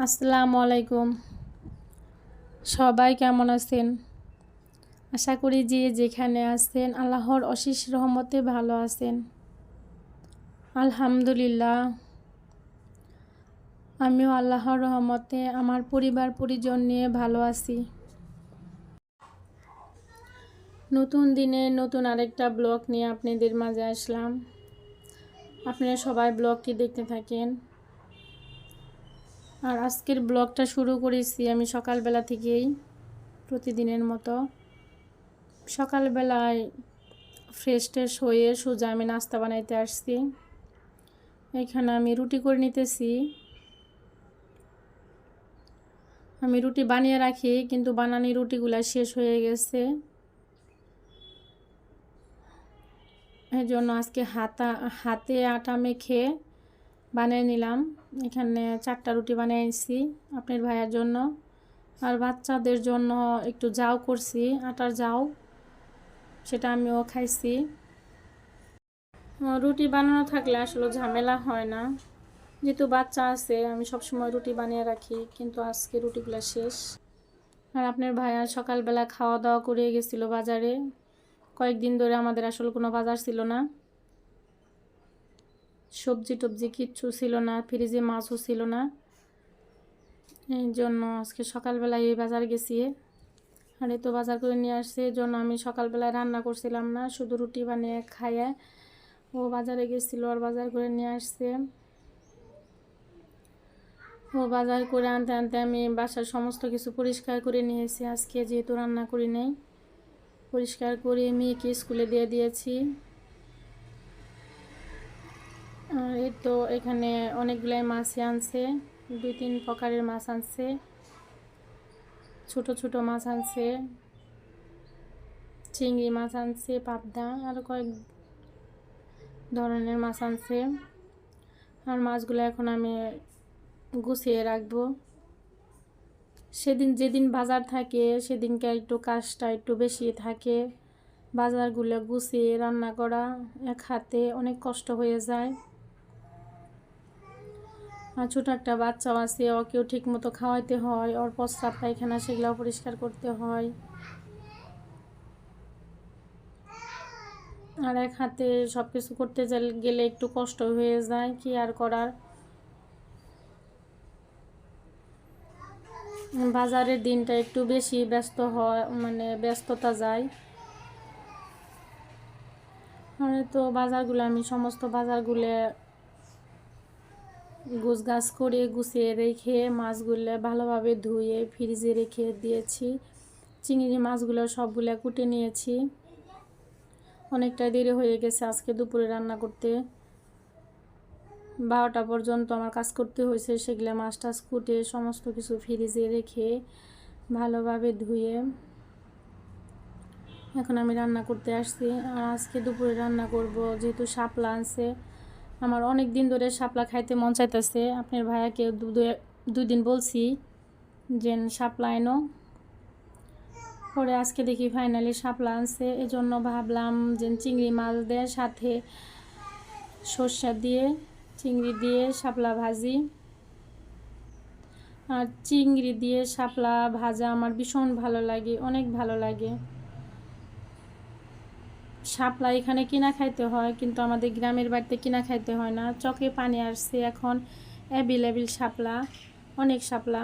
আসসালামু আলাইকুম। সবাই কেমন আছেন? আশা করি যে যেখানে আছেন আল্লাহর অশেষ রহমতে ভালো আছেন। আলহামদুলিল্লাহ, আমিও আল্লাহর রহমতে আমার পরিবার পরিজন নিয়ে ভালো আছি। নতুন দিনে নতুন আরেকটা ব্লগ নিয়ে আপনাদের মাঝে আসলাম। আপনারা সবাই ব্লগটি দেখতে থাকেন। আর আজকের ব্লগটা শুরু করেছি আমি সকালবেলা থেকেই, প্রতিদিনের মতো। সকালবেলায় ফ্রেশ ট্রেশ হয়ে সোজা আমি নাস্তা বানাইতে আসছি। এখানে আমি রুটি করে নিতেছি। আমি রুটি বানিয়ে রাখি, কিন্তু বানানি রুটিগুলা শেষ হয়ে গেছে। এই জন্য আজকে হাতে আটা মেখে বানিয়ে নিলাম। এখানে 4টা রুটি বানিয়ে নিছি আপনার ভাইয়ের জন্য, আর বাচ্চাদের জন্য একটু জাউ করছি, আটার জাউ, সেটা আমিও খাইছি। রুটি বানানো থাকলে আসলে ঝামেলা হয় না, যেহেতু বাচ্চা আছে আমি সবসময় রুটি বানিয়ে রাখি, কিন্তু আজকে রুটিগুলো শেষ। আর আপনার ভাইয়া সকালবেলা খাওয়া দাওয়া করে গেছিলো বাজারে। কয়েকদিন ধরে আমাদের আসলে কোনো বাজার ছিল না, সবজি টবজি কিচ্ছু ছিল না, ফ্রিজে মাছও ছিল না। এই জন্য আজকে সকালবেলায় এই বাজার গেছি, আর এই তো বাজার করে নিয়ে আসছে। এই জন্য আমি সকালবেলায় রান্না করছিলাম না, শুধু রুটি বানিয়ে খাইয়ে ও বাজারে গেছিলো আর বাজার করে নিয়ে আসছে। ও বাজার করে আনতে আনতে আমি বাসার সমস্ত কিছু পরিষ্কার করে নিয়েছি। আজকে যেহেতু রান্না করি নাই, পরিষ্কার করে মেয়েকে স্কুলে দিয়ে দিয়েছি। আর এই তো এখানে অনেকগুলাই মাছই আনছে, 2-3 প্রকারের মাছ আনছে। ছোট ছোট মাছ আনছে, চিংড়ি মাছ আনছে, পাবদা, আরও কয়েক ধরনের মাছ আনছে। আর মাছগুলো এখন আমি গুছিয়ে রাখবো। যেদিন বাজার থাকে সেদিনকে একটু কাজটা একটু বেশি থাকে, বাজারগুলো গুছিয়ে রান্না করা এক হাতে অনেক কষ্ট হয়ে যায়। আর ছোটো একটা বাচ্চাও আছে, ওকেও ঠিক মতো খাওয়াইতে হয়, ওর প্রস্রাব পায়খানা সেগুলোও পরিষ্কার করতে হয়। আর এক হাতে সব কিছু করতে গেলে একটু কষ্ট হয়ে যায়, কি আর করার। বাজারের দিনটা একটু বেশি ব্যস্ত হয়, মানে ব্যস্ততা যায়। আর তো বাজারগুলো আমি সমস্ত বাজারগুলো গোছগাছ করে গুছিয়ে রেখে মাছগুলো ভালোভাবে ধুয়ে ফ্রিজে রেখে দিয়েছি। চিংড়ি মাছগুলো সবগুলো কুটে নিয়েছি। অনেকটা দেরি হয়ে গেছে আজকে দুপুরে রান্না করতে, 12টা পর্যন্ত আমার কাজ করতে হয়েছে। সেগুলো মাছ টাছ কুটে সমস্ত কিছু ফ্রিজে রেখে ভালোভাবে ধুয়ে এখন আমি রান্না করতে আসছি। আর আজকে দুপুরে রান্না করব, যেহেতু শাপলা আনছে। আমার অনেক দিন ধরে শাপলা খাইতে মন চাইতেছে। আপনার ভাইয়াকে 2 দিন বলছি যে শাপলা এনো, পরে আজকে দেখি ফাইনালি শাপলা আনছে। এই জন্য ভাবলাম যে চিংড়ি মাছ দিয়ে সাথে সর্ষে দিয়ে চিংড়ি দিয়ে শাপলা ভাজি। আর চিংড়ি দিয়ে শাপলা ভাজা আমার ভীষণ ভালো লাগে, অনেক ভালো লাগে। শাপলা এখানে কিনা খাইতে হয়, কিন্তু আমাদের গ্রামের বাড়িতে কিনা খাইতে হয় না। চকে পানি আসছে এখন, অ্যাভেলেবেল শাপলা, অনেক শাপলা।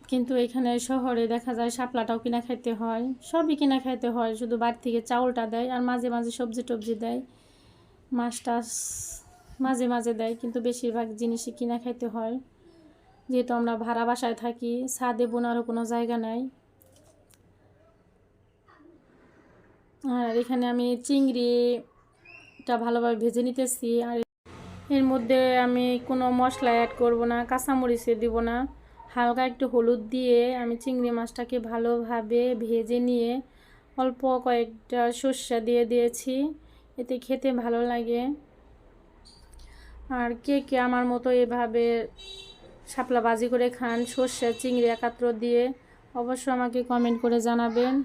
কিন্তু এখানে শহরে দেখা যায় শাপলাটাও কিনা খাইতে হয়, সবই কিনা খাইতে হয়, শুধু বাড়ি থেকে চাউলটা দেয় আর মাঝে মাঝে সবজি টবজি দেয়, মাছ টাছ মাঝে মাঝে দেয়, কিন্তু বেশিরভাগ জিনিসই কিনা খাইতে হয়। যেহেতু আমরা ভাড়া বাসায় থাকি, ছাদে বোনারও কোনো জায়গা নাই। আর এখানে আমি চিংড়িটা ভালোভাবে ভেজে নিতেছি। আর এর মধ্যে আমি কোনো মশলা অ্যাড করব না, কাঁচামরিচে দিব না, হালকা একটু হলুদ দিয়ে আমি চিংড়ি মাছটাকে ভালোভাবে ভেজে নিয়ে অল্প কয়েকটা সর্ষে দিয়ে দিয়েছি, এতে খেতে ভালো লাগে। আর কে কে আমার মতো এভাবে শাপলা ভাজি করে খান সর্ষে চিংড়ি একাত্র দিয়ে, অবশ্যই আমাকে কমেন্ট করে জানাবেন।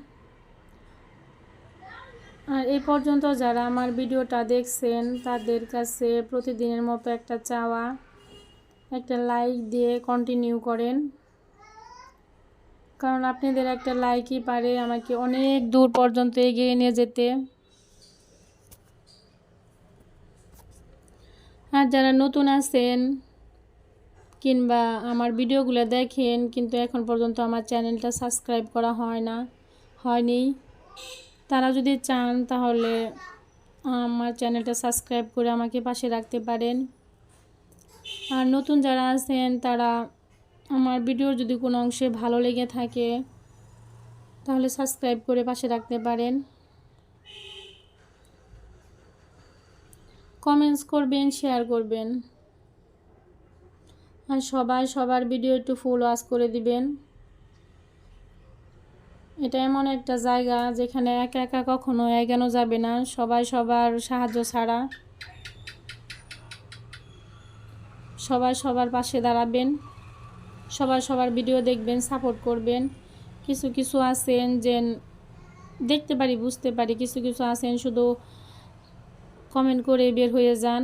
আর এই পর্যন্ত যারা আমার ভিডিওটা দেখছেন তাদের কাছে প্রতিদিনের মতো একটা চাওয়া, একটা লাইক দিয়ে কন্টিনিউ করেন, কারণ আপনাদের একটা লাইকই পারে আমাকে অনেক দূর পর্যন্ত এগিয়ে নিয়ে যেতে। আর যারা নতুন আছেন কিংবা আমার ভিডিওগুলো দেখেন কিন্তু এখন পর্যন্ত আমার চ্যানেলটা সাবস্ক্রাইব করা হয়নি, তারা যদি চান তাহলে আমার চ্যানেলটা সাবস্ক্রাইব করে আমাকে পাশে রাখতে পারেন। আর নতুন যারা আছেন তারা আমার ভিডিওর যদি কোনো অংশে ভালো লেগে থাকে তাহলে সাবস্ক্রাইব করে পাশে রাখতে পারেন, কমেন্টস করবেন, শেয়ার করবেন। আর সবাই সবার ভিডিও একটু ফুল ওয়াচ করে দিবেন। এটা এমন একটা জায়গা যেখানে একা একা কখনো এগোনো যাবে না, সবাই সবার সাহায্য ছাড়া। সবাই সবার পাশে দাঁড়াবেন, সবাই সবার ভিডিও দেখবেন, সাপোর্ট করবেন। কিছু কিছু আছেন যে দেখতে পারি, বুঝতে পারি, কিছু কিছু আছেন শুধু কমেন্ট করে বের হয়ে যান।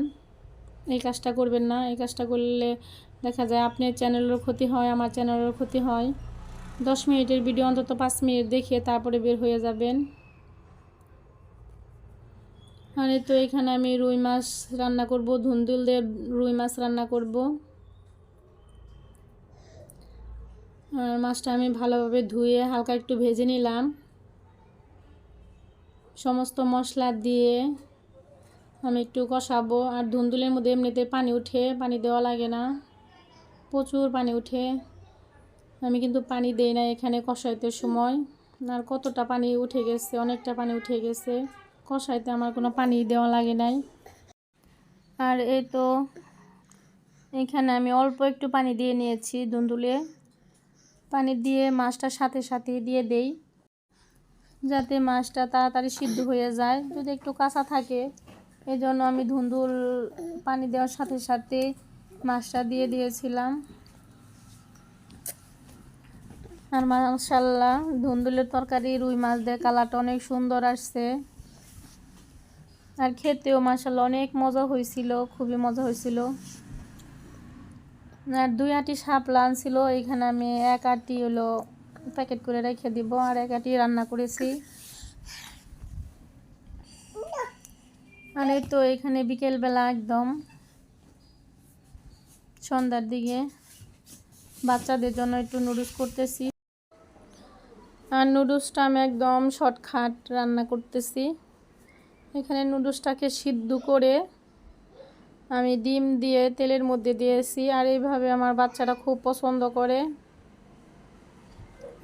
এই কাজটা করবেন না। এই কাজটা করলে দেখা যায় আপনার চ্যানেলেরও ক্ষতি হয়, আমার চ্যানেলেরও ক্ষতি হয়। 10 মিনিটের ভিডিও অন্তত 5 মিনিট দেখে তারপরে বের হয়ে যাবেন। আর তো এখানে আমি রুই মাছ রান্না করব, ধুন্দুল দিয়ে রুই মাছ রান্না করব। আর মাছটা আমি ভালোভাবে ধুয়ে হালকা একটু ভেজে নিলাম। সমস্ত মশলা দিয়ে আমি একটু কষাবো। আর ধুন্দুলের মধ্যে এমনিতে পানি উঠে, পানি দেওয়া লাগে না, প্রচুর পানি উঠে। আমি কিন্তু পানি দেই না এখানে কষাইতে সময়। আর কতটা পানি উঠে গেছে, অনেকটা পানি উঠে গেছে, কষাইতে আমার কোনো পানি দেওয়া লাগে নাই। আর এই তো এখানে আমি অল্প একটু পানি দিয়ে নিয়েছি ধুন্দুলে। পানি দিয়ে মাছটা সাথে সাথে দিয়ে দেই যাতে মাছটা তাড়াতাড়ি সিদ্ধ হয়ে যায়, যদি একটু কাঁচা থাকে। এই জন্য আমি ধুন্দুল পানি দেওয়ার সাথে সাথে মাছটা দিয়ে দিয়েছিলাম। আর মাশাআল্লাহ ধুন্দুলের তরকারি রুই মাছ দিয়ে কালারটা অনেক সুন্দর আসছে। আর খেতেও মাশাআল্লাহ অনেক মজা হয়েছিল, খুবই মজা হয়েছিল। আর 2 আটি শাপলা ছিল, এখানে আমি 1 আটি হলো প্যাকেট করে রেখে দিব, আর 1 আটি রান্না করেছি। আর এই তো এখানে বিকেলবেলা একদম সন্ধ্যার দিকে বাচ্চাদের জন্য একটু নুডলস করতেছি। আর নুডলসটা আমি একদম শর্টকাট রান্না করতেছি। এখানে নুডলসটাকে সিদ্ধ করে আমি ডিম দিয়ে তেলের মধ্যে দিয়েছি। আর এইভাবে আমার বাচ্চারা খুব পছন্দ করে,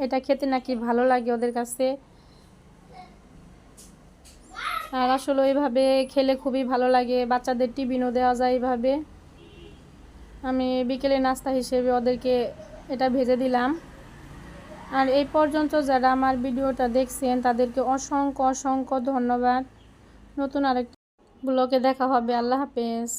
এটা খেতে নাকি ভালো লাগে ওদের কাছে। আর আসলে এইভাবে খেলে খুবই ভালো লাগে, বাচ্চাদের টিফিনও দেওয়া যায় এইভাবে। আমি বিকেলে নাস্তা হিসেবে ওদেরকে এটা ভেজে দিলাম। আর এই পর্যন্ত যারা আমার ভিডিওটা দেখছেন তাদেরকে অসংখ্য অসংখ্য ধন্যবাদ। নতুন আরেকটা ব্লগে দেখা হবে। আল্লাহ হাফেজ।